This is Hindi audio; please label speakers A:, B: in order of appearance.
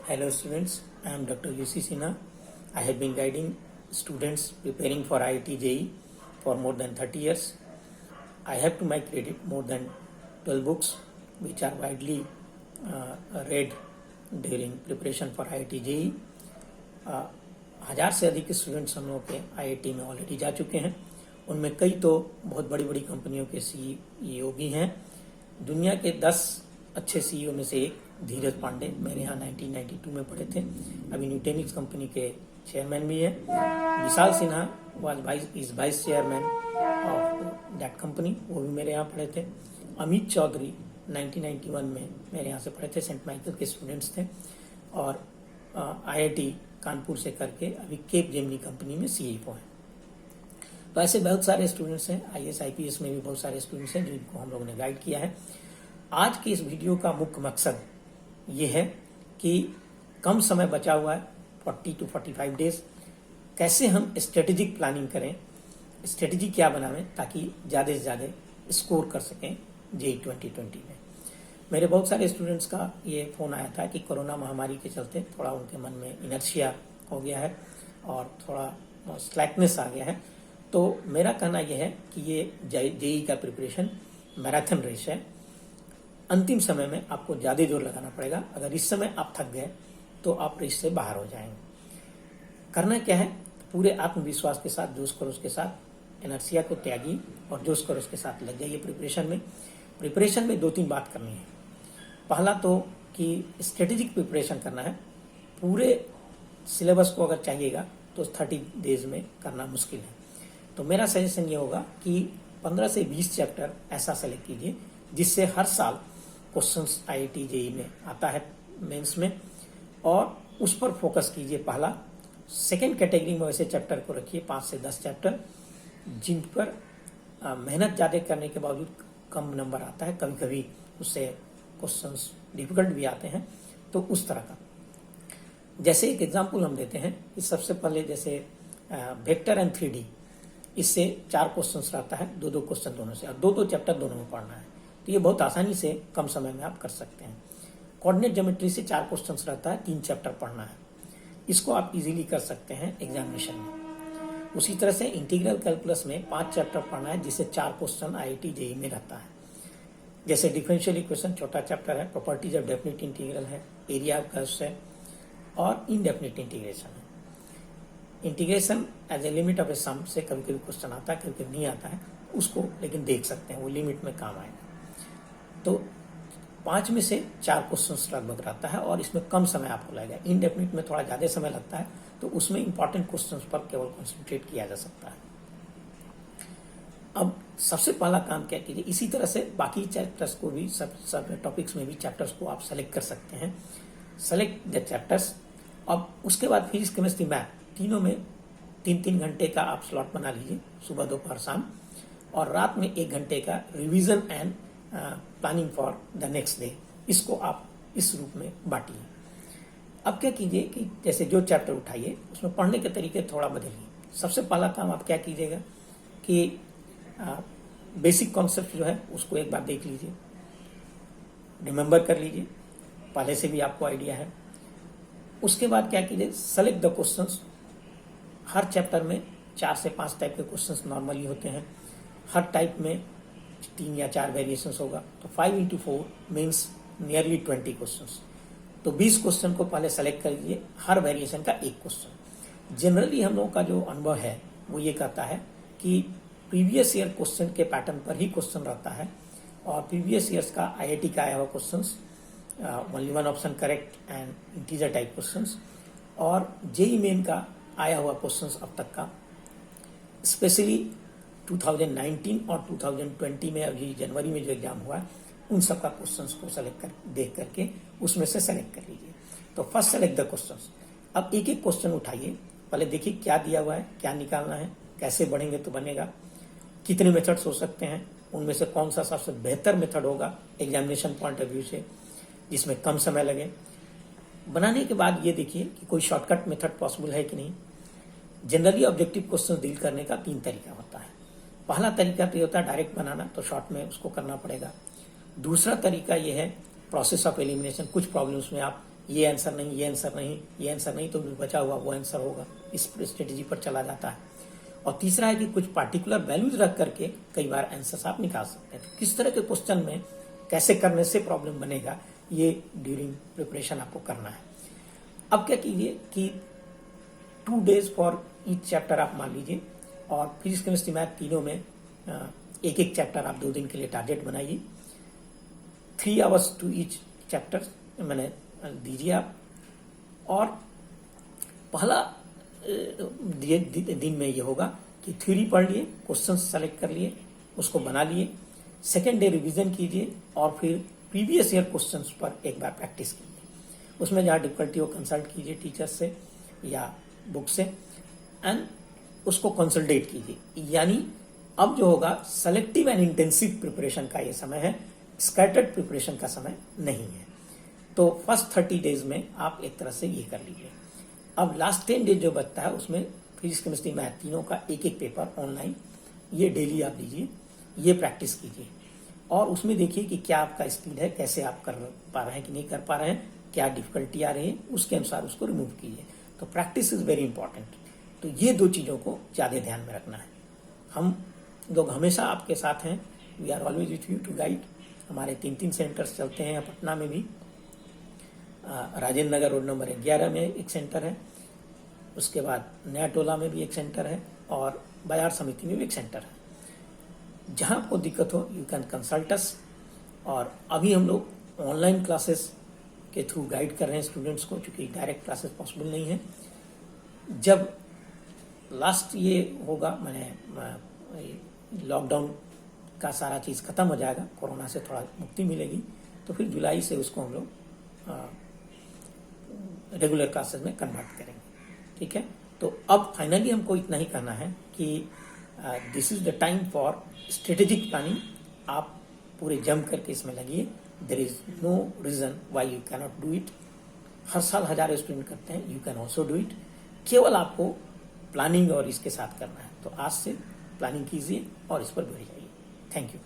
A: Hello students, I am Dr. UC Sinha. I have been guiding students preparing for IIT JEE for more than 30 years. I have to my credit more than 12 books which are widely read during preparation for IIT JEE. 1000 से अधिक स्टूडेंट्स हम लोग के IIT में ऑलरेडी जा चुके हैं। उनमें कई तो बहुत बड़ी बड़ी कंपनियों के CEO भी हैं। दुनिया के 10 अच्छे CEO में से एक धीरज पांडे मेरे यहाँ 1992 में पढ़े थे। अभी न्यूटेनिक्स कंपनी के चेयरमैन भी है। Vishal Sinha is vice chairman of that company, वो भी मेरे यहाँ पढ़े थे। अमित चौधरी 1991 में मेरे यहाँ से पढ़े थे, सेंट माइकल के स्टूडेंट्स थे और IIT कानपुर से करके अभी केप जेमिनी कंपनी में CEO हैं। तो ऐसे बहुत सारे स्टूडेंट्स हैं। IAS IPS में भी बहुत सारे स्टूडेंट्स हैं जिनको हम लोगों ने गाइड किया है। आज की इस वीडियो का मुख्य मकसद ये है कि कम समय बचा हुआ है, 40 to 45 डेज, कैसे हम स्ट्रेटेजिक प्लानिंग करें, स्ट्रेटेजी क्या बनावें ताकि ज़्यादा से ज़्यादा स्कोर कर सकें JEE 2020 में। मेरे बहुत सारे स्टूडेंट्स का ये फ़ोन आया था कि कोरोना महामारी के चलते थोड़ा उनके मन में इनर्शिया हो गया है और थोड़ा स्लैकनेस आ गया है। तो मेरा कहना यह है कि ये JEE का प्रिपरेशन मैराथन रेस है। अंतिम समय में आपको ज़्यादा जोर लगाना पड़ेगा। अगर इस समय आप थक गए तो आप रेस से बाहर हो जाएंगे। करना क्या है, पूरे आत्मविश्वास के साथ, जोश खरोश के साथ इनर्शिया को त्यागी और जोश खरोश के साथ लग जाइए प्रिपरेशन में। प्रिपरेशन में 2-3 बात करनी है। पहला तो कि स्ट्रेटेजिक प्रिपरेशन करना है। पूरे सिलेबस को अगर चाहिएगा तो 30 डेज में करना मुश्किल है। तो मेरा सजेशन ये होगा कि 15 से 20 चैप्टर ऐसा सेलेक्ट कीजिए जिससे हर साल क्वेश्चंस IIT JEE में आता है मेंस में, और उस पर फोकस कीजिए। पहला। सेकंड कैटेगरी में वैसे चैप्टर को रखिए 5 से 10 चैप्टर जिन पर मेहनत ज़्यादा करने के बावजूद कम नंबर आता है। कभी कभी उससे क्वेश्चंस डिफिकल्ट भी आते हैं, तो उस तरह का। जैसे एक एग्जाम्पल हम देते हैं कि सबसे पहले जैसे वेक्टर एंड 3D, इससे 4 क्वेश्चंस रहता है, 2-2 क्वेश्चन दोनों से, और 2-2 चैप्टर दोनों में पढ़ना है। तो ये बहुत आसानी से कम समय में आप कर सकते हैं। कोऑर्डिनेट ज्योमेट्री से 4 क्वेश्चंस रहता है, 3 चैप्टर पढ़ना है। इसको आप इजीली कर सकते हैं एग्जामिनेशन में। उसी तरह से इंटीग्रल कैलकुलस में 5 चैप्टर पढ़ना है जिससे 4 क्वेश्चन IIT JEE में रहता है। जैसे डिफरेंशियल इक्वेशन छोटा चैप्टर है, प्रॉपर्टीज ऑफ डेफिनिट इंटीग्रल है, एरिया ऑफ कर्व्स है और इनडेफिनिट इंटीग्रेशन है। Integration as a limit of a sum से कभी कभी क्वेश्चन आता है, कभी कभी नहीं आता है, उसको लेकिन देख सकते हैं, वो लिमिट में काम आएगा। तो 5 में से 4 क्वेश्चन लगभग रहता है और इसमें कम समय आपको लगेगा। इनडेफिनिट में थोड़ा ज़्यादा समय लगता है, तो उसमें इंपॉर्टेंट क्वेश्चन पर केवल कॉन्सेंट्रेट किया जा सकता है। अब सबसे पहला काम क्या कीजिए, इसी तरह से बाकी चैप्टर्स को भी सब टॉपिक्स में भी चैप्टर्स को आप सेलेक्ट कर सकते हैं। Select the chapters. अब उसके बाद फिजिक्स, केमिस्ट्री, मैथ तीनों में 3-3 घंटे का आप स्लॉट बना लीजिए, सुबह, दोपहर, शाम, और रात में 1 घंटे का revision and planning for the next day. इसको आप इस रूप में बांटिए। अब क्या कीजिए कि जैसे जो चैप्टर उठाइए उसमें पढ़ने के तरीके थोड़ा बदलिए। सबसे पहला काम आप क्या कीजिएगा कि बेसिक कॉन्सेप्ट जो है उसको एक बार देख लीजिए, रिमेंबर कर लीजिए, पहले से भी आपको आइडिया है। उसके बाद क्या कीजिए, select the questions. Her chapter में 4 से 5 टाइप के क्वेश्चंस नॉर्मली होते हैं। हर टाइप में 3 या 4 वेरिएशंस होगा, तो 5 into 4 मीन्स नियरली 20 क्वेश्चंस। तो 20 क्वेश्चन को पहले सेलेक्ट कर लीजिए, हर वेरिएशन का 1 क्वेश्चन। जनरली हम लोगों का जो अनुभव है वो ये कहता है कि प्रीवियस ईयर क्वेश्चन के पैटर्न पर ही क्वेश्चन रहता है, और प्रीवियस ईयर्स का IIT का आया हुआ question, only 1 option correct and integer type question, और JEE मेन का आया हुआ क्वेश्चन अब तक का, स्पेशली 2019 और 2020 में अभी जनवरी में जो एग्जाम हुआ है उन सब का क्वेश्चंस को सेलेक्ट कर देख करके उसमें से सेलेक्ट कर लीजिए। तो फर्स्ट सेलेक्ट द क्वेश्चंस। अब एक एक क्वेश्चन उठाइए, पहले देखिए क्या दिया हुआ है, क्या निकालना है, कैसे बढ़ेंगे तो बनेगा, कितने मेथड्स हो सकते हैं, उनमें से कौन सा सबसे बेहतर मेथड होगा एग्जामिनेशन पॉइंट ऑफ व्यू से, जिसमें कम समय लगे। बनाने के बाद ये देखिए कि कोई शॉर्टकट मेथड पॉसिबल है कि नहीं। जनरली ऑब्जेक्टिव क्वेश्चन डील करने का 3 तरीका होता है। पहला तरीका तो ये होता है डायरेक्ट बनाना, तो शॉर्ट में उसको करना पड़ेगा। दूसरा तरीका ये है प्रोसेस ऑफ एलिमिनेशन। कुछ प्रॉब्लम्स में आप ये आंसर नहीं, ये आंसर नहीं, ये आंसर नहीं, तो बचा हुआ वो आंसर होगा। इस स्ट्रेटेजी पर चला जाता है। और तीसरा है कि कुछ पार्टिकुलर वैल्यूज रख करके कई बार आंसर्स आप निकाल सकते हैं। तो किस तरह के क्वेश्चन में कैसे करने से प्रॉब्लम बनेगा, ये ड्यूरिंग प्रिपरेशन आपको करना है। अब क्या कीजिए कि 2 days फॉर ईच चैप्टर आप मान लीजिए, और फिजिक्स केमिस्ट्री मैथ तीनों में एक एक चैप्टर आप 2 दिन के लिए टारगेट बनाइए। 3 hours टू ईच चैप्टर मैंने दीजिए आप। और पहला दिन में ये होगा कि थ्योरी पढ़ लिए, क्वेश्चन सेलेक्ट कर लिए, उसको बना लिए। सेकेंड डे रिवीजन कीजिए और फिर प्रीवियस ईयर क्वेश्चंस पर एक बार प्रैक्टिस कीजिए। उसमें जहाँ डिफिकल्टी हो कंसल्ट कीजिए टीचर से या बुक से, एंड उसको कंसल्टेट कीजिए। यानी अब जो होगा सेलेक्टिव एंड इंटेंसिव प्रिपरेशन का ये समय है, स्कैटर्ड प्रिपरेशन का समय नहीं है। तो फर्स्ट 30 days में आप एक तरह से ये कर लीजिए। अब लास्ट 10 days जो बचता है उसमें फिजिक्स केमिस्ट्री मैथ तीनों का एक एक पेपर ऑनलाइन, ये डेली आप लीजिए, ये प्रैक्टिस कीजिए। और उसमें देखिए कि क्या आपका स्पीड है, कैसे आप कर पा रहे हैं कि नहीं कर पा रहे हैं, क्या डिफिकल्टी आ रही है, उसके अनुसार उसको रिमूव कीजिए। तो प्रैक्टिस इज वेरी इंपॉर्टेंट। तो ये 2 चीज़ों को ज़्यादा ध्यान में रखना है। हम लोग हमेशा आपके साथ हैं, we are always with you to guide. हमारे 3 सेंटर्स चलते हैं, पटना में भी राजेंद्र नगर रोड नंबर 11 में एक सेंटर है, उसके बाद नया टोला में भी एक सेंटर है, और बाजार समिति में भी एक सेंटर है। जहाँ आपको दिक्कत हो यू कैन कंसल्ट अस। और अभी हम लोग ऑनलाइन क्लासेस के थ्रू गाइड कर रहे हैं स्टूडेंट्स को, चूँकि डायरेक्ट क्लासेस पॉसिबल नहीं है। जब लास्ट ये होगा, मैंने लॉकडाउन का सारा चीज़ खत्म हो जाएगा, कोरोना से थोड़ा मुक्ति मिलेगी, तो फिर जुलाई से उसको हम लोग रेगुलर क्लासेस में कन्वर्ट करेंगे। ठीक है, तो अब फाइनली हमको इतना ही करना है कि this is the time for strategic planning. आप पूरे जम करके इसमें लगिए। There is no reason why you cannot do it. हर साल हजारों स्टूडेंट करते हैं, you can also do it. केवल आपको प्लानिंग और इसके साथ करना है। तो आज से प्लानिंग कीजिए और इस पर बढ़ जाइए। Thank you.